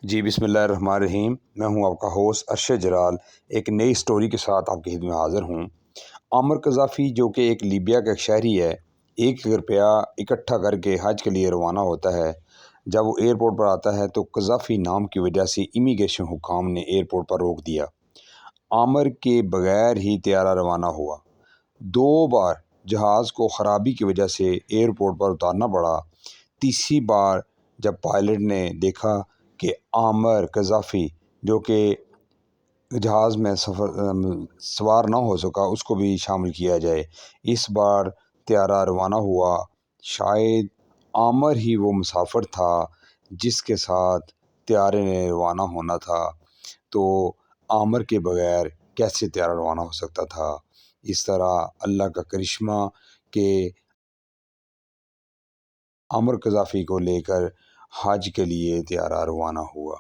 جی بسم اللہ الرحمن الرحیم۔ میں ہوں آپ کا ہوسٹ ارشد جلال، ایک نئی سٹوری کے ساتھ آپ کی خدمت میں حاضر ہوں۔ عامر قذافی جو کہ ایک لیبیا کا ایک شہری ہے، 1 روپیہ اکٹھا کر کے حج کے لیے روانہ ہوتا ہے۔ جب وہ ایئرپورٹ پر آتا ہے تو قذافی نام کی وجہ سے امیگریشن حکام نے ایئرپورٹ پر روک دیا۔ عامر کے بغیر ہی طیارہ روانہ ہوا۔ 2 بار جہاز کو خرابی کی وجہ سے ایئرپورٹ پر اتارنا پڑا۔ تیسری بار جب پائلٹ نے دیکھا کہ عامر قذافی جو کہ جہاز میں سوار نہ ہو سکا، اس کو بھی شامل کیا جائے، اس بار طیارہ روانہ ہوا۔ شاید عامر ہی وہ مسافر تھا جس کے ساتھ طیارے نے روانہ ہونا تھا، تو عامر کے بغیر کیسے طیارہ روانہ ہو سکتا تھا؟ اس طرح اللہ کا کرشمہ کہ عامر قذافی کو لے کر حج کے لیے طیارہ روانہ ہوا۔